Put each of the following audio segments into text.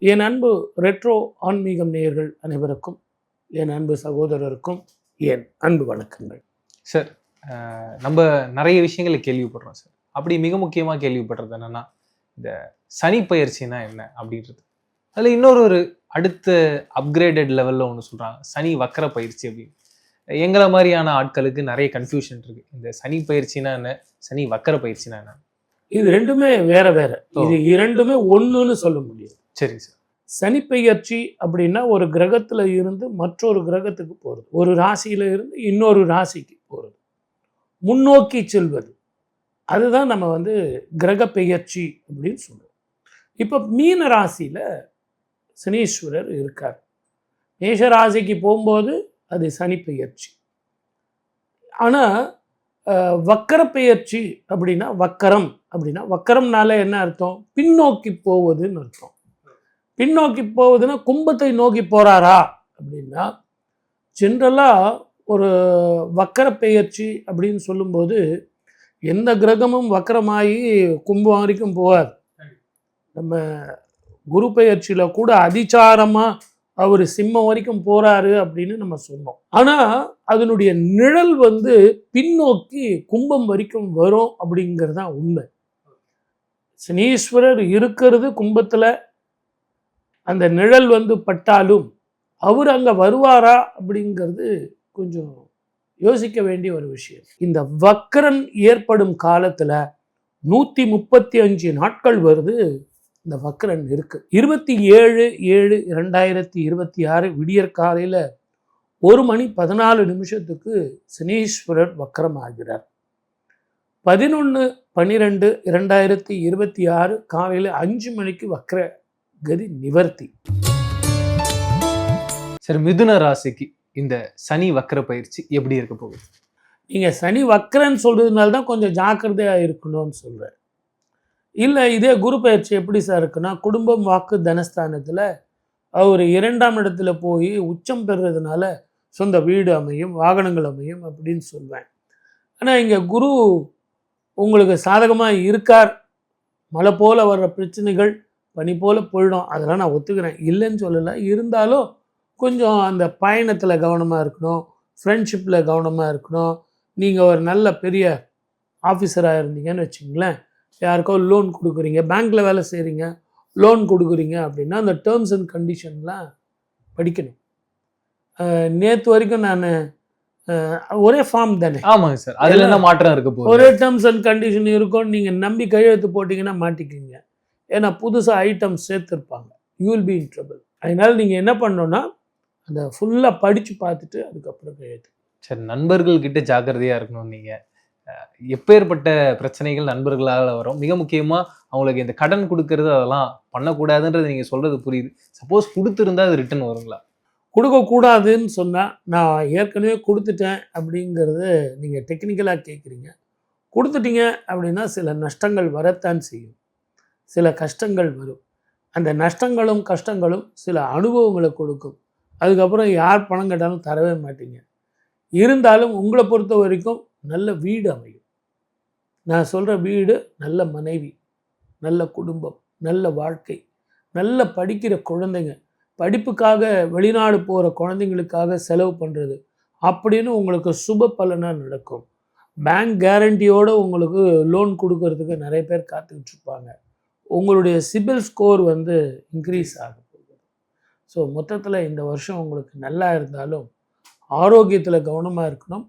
என் அன்பு ரெட்ரோ ஆன்மீகம் நேயர்கள் அனைவருக்கும், என் அன்பு சகோதரருக்கும் என் அன்பு வணக்கங்கள். சார், நம்ம நிறைய விஷயங்களை கேள்விப்படுறோம் சார். அப்படி மிக முக்கியமாக கேள்விப்படுறது என்னன்னா, இந்த சனி பயிற்சினா என்ன அப்படின்றது. அதில் இன்னொரு அடுத்த அப்கிரேடட் லெவலில் ஒன்று சொல்கிறாங்க, சனி வக்கர பயிற்சி அப்படின்னு. எங்களை மாதிரியான ஆட்களுக்கு நிறைய கன்ஃபியூஷன் இருக்கு. இந்த சனி பயிற்சினா என்ன, சனி வக்கர பயிற்சினா என்ன? இது ரெண்டுமே வேற வேற. இது இரண்டுமே ஒன்றுன்னு சொல்ல முடியாது. சரி சார். சனி பெயர்ச்சி அப்படின்னா ஒரு கிரகத்துல இருந்து மற்றொரு கிரகத்துக்கு போகிறது, ஒரு ராசியில இருந்து இன்னொரு ராசிக்கு போகிறது, முன்னோக்கி செல்வது. அதுதான் நம்ம கிரக பெயர்ச்சி அப்படின்னு சொல்றோம். இப்போ மீன ராசியில சனீஸ்வரர் இருக்கார். மேஷ ராசிக்கு போகும்போது அது சனி பெயர்ச்சி. ஆனால் வக்கர பெயர்ச்சி அப்படின்னா, வக்கரம்னால என்ன அர்த்தம்? பின்னோக்கி போவதுன்னு அர்த்தம். பின்னோக்கி போவதுன்னா கும்பத்தை நோக்கி போறாரா அப்படின்னா, ஜென்ரலாக ஒரு வக்கர பெயர்ச்சி அப்படின்னு சொல்லும்போது எந்த கிரகமும் வக்கரமாகி கும்பம் வரைக்கும் போவார். நம்ம குரு பெயர்ச்சியில் கூட அதிச்சாரமாக அவர் சிம்மம் வரைக்கும் போறாரு அப்படின்னு நம்ம சொன்னோம். ஆனால் அதனுடைய நிழல் பின்னோக்கி கும்பம் வரைக்கும் வரும் அப்படிங்கிறது தான் உண்மை. சனீஸ்வரர் இருக்கிறது கும்பத்தில், அந்த நிழல் பட்டாலும் அவர் அங்கே வருவாரா அப்படிங்கிறது கொஞ்சம் யோசிக்க வேண்டிய ஒரு விஷயம். இந்த வக்கரன் ஏற்படும் காலத்தில் 135 நாட்கள் வருது இந்த வக்கரன் இருக்கு. 27/7/2026 விடியற் காலையில் 1:14 சனீஸ்வரர் வக்கரம் ஆகிறார். 11/12/2026 காலையில் 5 வக்கர கதி நிவர்த்தி. சரி, மிதுன ராசிக்கு இந்த சனி வக்கர பயிற்சி எப்படி இருக்க போகுது? நீங்க சனி வக்கரன்னு சொல்றதுனால தான் கொஞ்சம் ஜாக்கிரதையா இருக்கணும்னு சொல்றேன். இல்லை, இதே குரு பயிற்சி எப்படி சார் இருக்குன்னா, குடும்பம் வாக்கு தனஸ்தானத்தில் அவர் 2ஆம் இடத்துல போய் உச்சம் பெறுறதுனால சொந்த வீடு அமையும், வாகனங்கள் அமையும் அப்படின்னு சொல்வேன். ஆனால் இங்கே குரு உங்களுக்கு சாதகமாக இருக்கார். மழை போல் வர்ற பிரச்சனைகள் பனி போல் போயிடும், அதெல்லாம் நான் ஒத்துக்கிறேன், இல்லைன்னு சொல்லலை. இருந்தாலும் கொஞ்சம் அந்த பயணத்தில் கவனமாக இருக்கணும், ஃப்ரெண்ட்ஷிப்பில் கவனமாக இருக்கணும். நீங்கள் ஒரு நல்ல பெரிய ஆஃபீஸராக இருந்தீங்கன்னு வச்சுங்களேன், யாருக்கோ லோன் கொடுக்குறீங்க, பேங்க்கில் வேலை செய்கிறீங்க, லோன் கொடுக்குறீங்க அப்படின்னா அந்த டேர்ம்ஸ் அண்ட் கண்டிஷன்லாம் படிக்கணும். நேற்று வரைக்கும் நான் ஒரே ஃபார்ம் தானே. ஆமாங்க சார், அதில் என்ன மாற்றம் இருக்க போகுது? ஒரே டேர்ம்ஸ் அண்ட் கண்டிஷன் இருக்கும். நீங்கள் நம்பி கையெழுத்து போட்டிங்கன்னா மாட்டிக்கிங்க. ஏன்னா புதுசாக ஐட்டம்ஸ் சேர்த்துருப்பாங்க, you will be in trouble. அதனால் நீங்கள் என்ன பண்ணணுன்னா அதை ஃபுல்லாக படித்து பார்த்துட்டு அதுக்கப்புறம் கையெழுத்து. சரி, நண்பர்கள்கிட்ட ஜாக்கிரதையாக இருக்கணும். நீங்கள் எப்பேற்பட்ட பிரச்சனைகள் நண்பர்களால் வரும். மிக முக்கியமாக அவங்களுக்கு இந்த கடன் கொடுக்கறது அதெல்லாம் பண்ணக்கூடாதுன்றது நீங்கள் சொல்கிறது புரியுது. சப்போஸ் கொடுத்துருந்தா அது ரிட்டர்ன் வருங்களா? கொடுக்கக்கூடாதுன்னு சொன்னால், நான் ஏற்கனவே கொடுத்துட்டேன் அப்படிங்கிறது நீங்கள் டெக்னிக்கலாக கேட்குறீங்க. கொடுத்துட்டீங்க அப்படின்னா சில நஷ்டங்கள் வரத்தான் செய்யும், சில கஷ்டங்கள் வரும். அந்த நஷ்டங்களும் கஷ்டங்களும் சில அனுபவங்களை கொடுக்கும். அதுக்கப்புறம் யார் பணம் கேட்டாலும் தரவே மாட்டீங்க. இருந்தாலும் உங்களை பொறுத்த வரைக்கும் நல்ல வீடு அமையும். நான் சொல்கிற வீடு நல்ல மனைவி, நல்ல குடும்பம், நல்ல வாழ்க்கை, நல்ல படிக்கிற குழந்தைங்க, படிப்புக்காக வெளிநாடு போகிற குழந்தைங்களுக்காக செலவு பண்ணுறது அப்படின்னு உங்களுக்கு சுப பலனாக நடக்கும். பேங்க் கேரண்டியோடு உங்களுக்கு லோன் கொடுக்கறதுக்கு நிறைய பேர் காத்துக்கிட்டு இருப்பாங்க. உங்களுடைய சிபில் ஸ்கோர் இன்க்ரீஸ் ஆக போகுது. ஸோ மொத்தத்தில் இந்த வருஷம் உங்களுக்கு நல்லா இருந்தாலும் ஆரோக்கியத்தில் கவனமாக இருக்கணும்,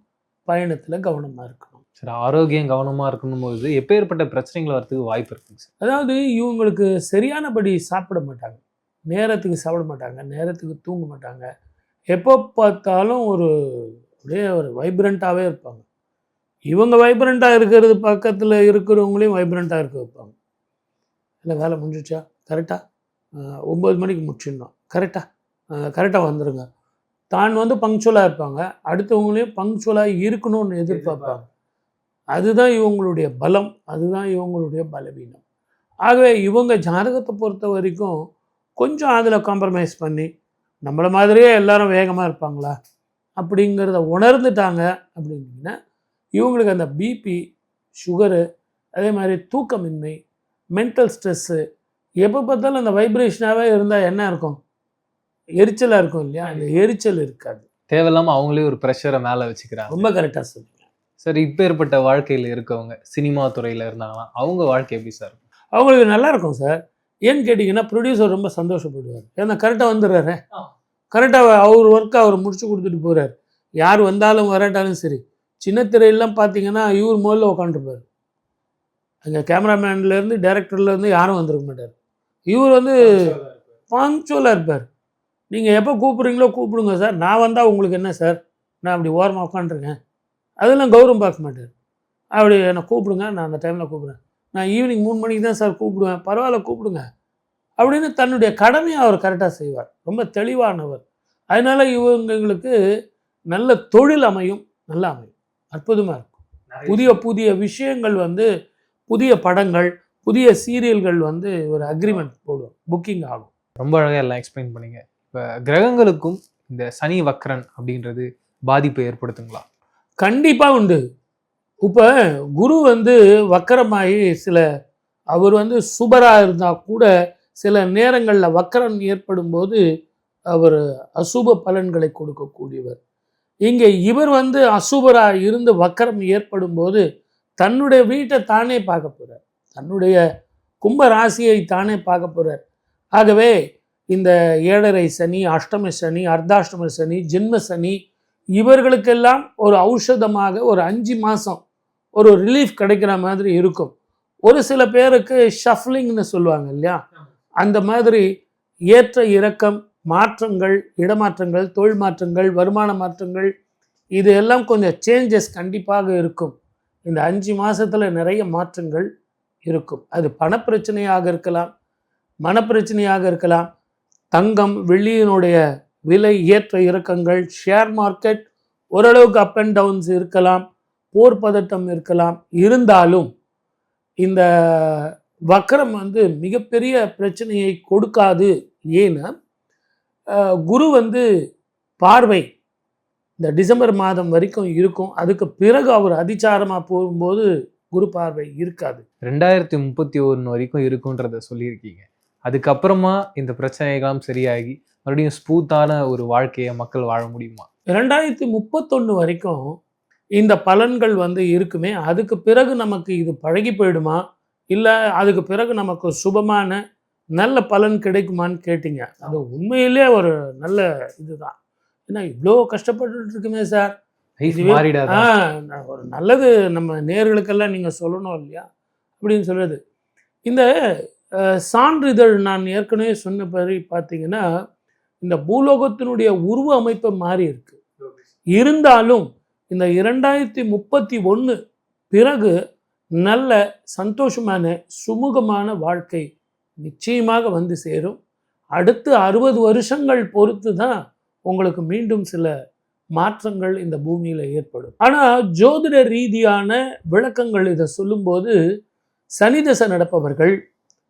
பயணத்தில் கவனமாக இருக்கணும். சரி, ஆரோக்கியம் கவனமாக இருக்கணும் போது எப்பேற்பட்ட பிரச்சனைகள் வரதுக்கு வாய்ப்பு இருக்குங்க சார்? அதாவது இவங்களுக்கு சரியானபடி சாப்பிட மாட்டாங்க, நேரத்துக்கு சாப்பிட மாட்டாங்க, நேரத்துக்கு தூங்க மாட்டாங்க, எப்போ பார்த்தாலும் அப்படியே ஒரு வைப்ரண்ட்டாகவே இருப்பாங்க. இவங்க வைப்ரண்ட்டாக இருக்கிறது பக்கத்தில் இருக்கிறவங்களையும் வைப்ரண்ட்டாக இருக்க வைப்பாங்க. இல்லை, வேலை முடிஞ்சிச்சா, கரெக்டாக 9 மணிக்கு முடிச்சிடணும், கரெக்டாக வந்துடுங்க. தான் பங்க்சுவலாக இருப்பாங்க, அடுத்தவங்களையும் பங்க்சுவலாக இருக்கணும்னு எதிர்பார்ப்பாங்க. அதுதான் இவங்களுடைய பலம், அதுதான் இவங்களுடைய பலவீனம். ஆகவே இவங்க ஜாதகத்தை பொறுத்த வரைக்கும் கொஞ்சம் அதில் காம்ப்ரமைஸ் பண்ணி, நம்மளை மாதிரியே எல்லாரும் வேகமாக இருப்பாங்களா அப்படிங்கிறத உணர்ந்துட்டாங்க அப்படின்னா இவங்களுக்கு அந்த பிபி, சுகரு, அதே மாதிரி தூக்கமின்மை, மென்டல் ஸ்ட்ரெஸ்ஸு எப்போ பார்த்தாலும் அந்த வைப்ரேஷனாகவே இருந்தால் என்ன இருக்கும், எரிச்சலாக இருக்கும் இல்லையா, அந்த எரிச்சல் இருக்காது. தேவையில்லாம அவங்களே ஒரு ப்ரெஷரை மேல வச்சுக்கிறாங்க. ரொம்ப கரெக்டாக சொன்னீங்க. சார் இப்பேற்பட்ட வாழ்க்கையில இருக்கவங்க சினிமா துறையில இருந்தாங்கன்னா அவங்க வாழ்க்கை எப்படி சார் இருக்கும்? அவங்களுக்கு நல்லா இருக்கும் சார். ஏன்னு கேட்டிங்கன்னா ப்ரொடியூசர் ரொம்ப சந்தோஷப்படுவார். ஏன்னா கரெக்டாக வந்துடுறாரு, கரெக்டாக அவர் ஒர்க்கை அவர் முடிச்சு கொடுத்துட்டு போகிறார். யார் வந்தாலும் வராட்டாலும் சரி. சின்ன திரையெல்லாம் பார்த்தீங்கன்னா இவர் முதல்ல உட்காந்துருப்பார். அங்கே கேமராமேன்லேருந்து டேரக்டர்லேருந்து யாரும் வந்துருக்க மாட்டார். இவர் வந்து பங்க்சுவலாக இருப்பார். நீங்கள் எப்போ கூப்பிட்றீங்களோ கூப்பிடுங்க சார், நான் வந்தால் உங்களுக்கு என்ன சார், நான் அப்படி ஓரமாக உட்காந்துருக்கேன், அதெல்லாம் கௌரவம் பார்க்க மாட்டார். அப்படி என்னை கூப்பிடுங்க, நான் அந்த டைமில் கூப்பிடுறேன், நான் ஈவினிங் 3 மணிக்கு தான் சார் கூப்பிடுவேன், பரவாயில்ல கூப்பிடுங்க அப்படின்னு தன்னுடைய கடமையை அவர் கரெக்டாக செய்வார். ரொம்ப தெளிவானவர். அதனால் இவங்களுக்கு நல்ல தொழில் அமையும், நல்லா அமையும், அற்புதமாக இருக்கும். புதிய புதிய விஷயங்கள் வந்து, புதிய படங்கள், புதிய சீரியல்கள் வந்து ஒரு அக்ரிமெண்ட் போடுவோம், புக்கிங் ஆகும். ரொம்ப அழகாக எல்லாம் எக்ஸ்பிளைன் பண்ணீங்க. இப்போ கிரகங்களுக்கும் இந்த சனி வக்ரன் அப்படின்றது பாதிப்பை ஏற்படுத்துங்களா? கண்டிப்பாக உண்டு. இப்போ குரு வந்து வக்கரமாகி அவர் வந்து சுபராக இருந்தால் கூட சில நேரங்களில் வக்கரம் ஏற்படும் போது அவர் அசுப பலன்களை கொடுக்கக்கூடியவர். இங்கே இவர் வந்து அசுபராக இருந்து வக்கரம் ஏற்படும் போது தன்னுடைய வீட்டை தானே பார்க்க போகிறார், தன்னுடைய கும்ப ராசியை தானே பார்க்க போகிறார். ஆகவே இந்த 7.5 சனி, அஷ்டம சனி, அர்த்தாஷ்டம சனி, ஜென்ம சனி இவர்களுக்கெல்லாம் ஒரு ஔஷதமாக ஒரு 5 மாதம் ஒரு ரிலீஃப் கிடைக்கிற மாதிரி இருக்கும். ஒரு சில பேருக்கு ஷஃப்லிங்னு சொல்லுவாங்க இல்லையா, அந்த மாதிரி ஏற்ற இறக்கம், மாற்றங்கள், இடமாற்றங்கள், தொழில் மாற்றங்கள், வருமான மாற்றங்கள், இது எல்லாம் கொஞ்சம் சேஞ்சஸ் கண்டிப்பாக இருக்கும். இந்த 5 மாதத்தில் நிறைய மாற்றங்கள் இருக்கும். அது பணப்பிரச்சனையாக இருக்கலாம், மனப்பிரச்சனையாக இருக்கலாம், தங்கம் வெள்ளியினுடைய விலை ஏற்ற இறக்கங்கள், ஷேர் மார்க்கெட் ஓரளவுக்கு அப் அண்ட் டவுன்ஸ் இருக்கலாம், போர் பதட்டம் இருக்கலாம். இருந்தாலும் இந்த வக்கரம் வந்து மிகப்பெரிய பிரச்சனையை கொடுக்காது. ஏன்னா குரு வந்து பார்வை இந்த டிசம்பர் மாதம் வரைக்கும் இருக்கும். அதுக்கு பிறகு அவர் அதிச்சாரமாக போகும்போது குரு பார்வை இருக்காது. 2031 வரைக்கும் இருக்குன்றத சொல்லியிருக்கீங்க. அதுக்கப்புறமா இந்த பிரச்சனைகள்லாம் சரியாகி மறுபடியும் ஸ்மூத்தான ஒரு வாழ்க்கையை மக்கள் வாழ முடியுமா? 2031 வரைக்கும் இந்த பலன்கள் வந்து இருக்குமே. அதுக்கு பிறகு நமக்கு இது பழகி போயிடுமா, இல்லை அதுக்கு பிறகு நமக்கு சுபமான நல்ல பலன் கிடைக்குமான்னு கேட்டிங்க. அது உண்மையிலே ஒரு நல்ல இதுதான். ஏன்னா இவ்வளோ கஷ்டப்பட்டுட்டு இருக்குமே சார், ஒரு நல்லது நம்ம நேர்களுக்கெல்லாம் நீங்கள் சொல்லணும் இல்லையா அப்படின்னு சொல்கிறது. இந்த சான்றிதழ் நான் ஏற்கனவே சொன்ன படி பார்த்தீங்கன்னா இந்த பூலோகத்தினுடைய உருவ அமைப்பு மாறி இருக்கு. இருந்தாலும் இந்த 2031 பிறகு நல்ல சந்தோஷமான சுமூகமான வாழ்க்கை நிச்சயமாக வந்து சேரும். அடுத்து 60 வருஷங்கள் பொறுத்து தான் உங்களுக்கு மீண்டும் சில மாற்றங்கள் இந்த பூமியில் ஏற்படும். ஆனால் ஜோதிட ரீதியான விளக்கங்கள் இதை சொல்லும்போது சனி தசை நடப்பவர்கள்,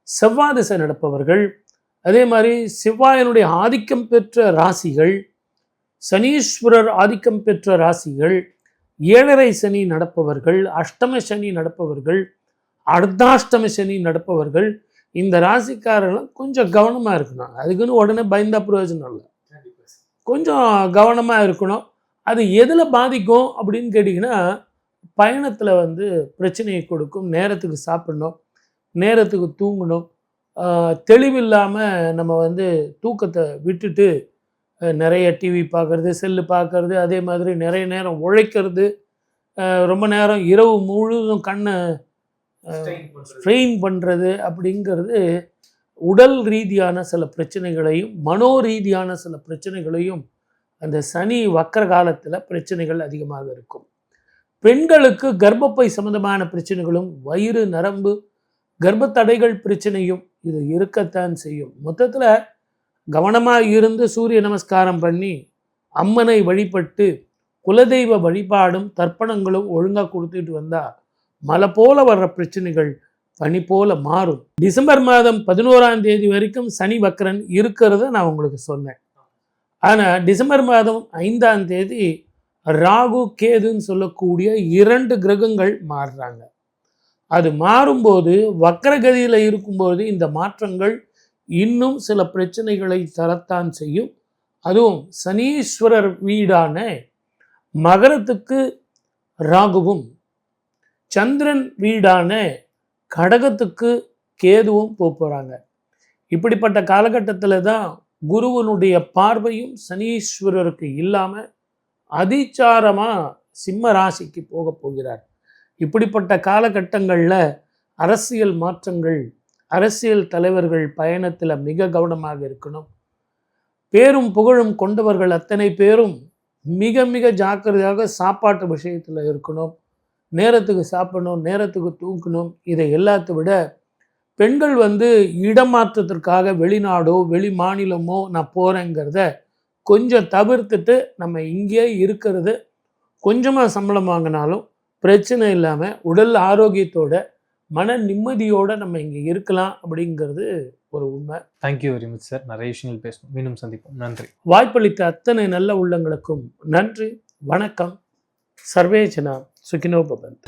செவ்வாய் தசை நடப்பவர்கள், அதே மாதிரி செவ்வாயனுடைய ஆதிக்கம் பெற்ற ராசிகள், சனீஸ்வரர் ஆதிக்கம் பெற்ற ராசிகள், 7.5 சனி நடப்பவர்கள், அஷ்டம சனி நடப்பவர்கள், அர்த்தாஷ்டம சனி நடப்பவர்கள், இந்த ராசிக்காரர்கள் கொஞ்சம் கவனமாக இருக்கணும். அதுக்குன்னு உடனே பயந்தா பிரயோஜனம் இல்லை, கொஞ்சம் கவனமாக இருக்கணும். அது எதில் பாதிக்கும் அப்படின்னு கேட்டிங்கன்னா பயணத்தில் வந்து பிரச்சனையை கொடுக்கும். நேரத்துக்கு சாப்பிடணும், நேரத்துக்கு தூங்கணும், தெளிவில்லாமல் நம்ம வந்து தூக்கத்தை விட்டுட்டு நிறைய டிவி பார்க்குறது, செல்லு பார்க்குறது, அதே மாதிரி நிறைய நேரம் உழைக்கிறது, ரொம்ப நேரம் இரவு முழுவதும் கண்ணை ஸ்ட்ரெயின் பண்ணுறது அப்படிங்கிறது உடல் ரீதியான சில பிரச்சனைகளையும் மனோ ரீதியான சில பிரச்சனைகளையும் அந்த சனி வக்கர காலத்தில் பிரச்சனைகள் அதிகமாக இருக்கும். பெண்களுக்கு கர்ப்பப்பை சம்பந்தமான பிரச்சனைகளும் வயிறு நரம்பு கர்ப்பத்தடைகள் பிரச்சனையும் இது இருக்கத்தான் செய்யும். மொத்தத்தில் கவனமாக இருந்து சூரிய நமஸ்காரம் பண்ணி அம்மனை வழிபட்டு குலதெய்வ வழிபாடும் தர்ப்பணங்களும் ஒழுங்காக கொடுத்துட்டு வந்தால் மழை போல வர்ற பிரச்சனைகள் பனி போல மாறும். டிசம்பர் மாதம் 11ஆம் தேதி வரைக்கும் சனி வக்கரன் இருக்கிறத நான் உங்களுக்கு சொன்னேன். ஆனால் டிசம்பர் மாதம் 5ஆம் தேதி ராகு கேதுன்னு சொல்லக்கூடிய 2 கிரகங்கள் மாறுறாங்க. அது மாறும்போது வக்ரகதியில் இருக்கும்போது இந்த மாற்றங்கள் இன்னும் சில பிரச்சனைகளை தரத்தான் செய்யும். அதுவும் சனீஸ்வரர் வீடான மகரத்துக்கு ராகுவும், சந்திரன் வீடான கடகத்துக்கு கேதுவும் போகிறாங்க. இப்படிப்பட்ட காலகட்டத்தில் தான் குருவனுடைய பார்வையும் சனீஸ்வரருக்கு இல்லாமல் அதிச்சாரமாக சிம்ம ராசிக்கு போக போகிறார். இப்படிப்பட்ட காலகட்டங்களில் அரசியல் மாற்றங்கள், அரசியல் தலைவர்கள் பயணத்தில் மிக கவனமாக இருக்கணும். பேரும் புகழும் கொண்டவர்கள் அத்தனை பேரும் மிக மிக ஜாக்கிரதையாக சாப்பாட்டு விஷயத்தில் இருக்கணும். நேரத்துக்கு சாப்பிடணும், நேரத்துக்கு தூங்கணும். இதை எல்லாத்தை விட பெண்கள் இடமாற்றத்திற்காக வெளிநாடோ வெளி மாநிலமோ நான் போகிறேங்கிறத கொஞ்சம் தவிர்த்துட்டு நம்ம இங்கே இருக்கிறது, கொஞ்சமாக சம்பளம் வாங்கினாலும் பிரச்சனை இல்லாமல் உடல் ஆரோக்கியத்தோட மன நிம்மதியோடு நம்ம இங்கே இருக்கலாம் அப்படிங்கிறது ஒரு உண்மை. Thank you very much sir. நிறைய விஷயங்கள் பேசணும். மீண்டும் சந்திப்போம். நன்றி. வாய்ப்பளித்த அத்தனை நல்ல உள்ளங்களுக்கும் நன்றி. வணக்கம். சர்வே ஜனா சுகினோ பவந்து.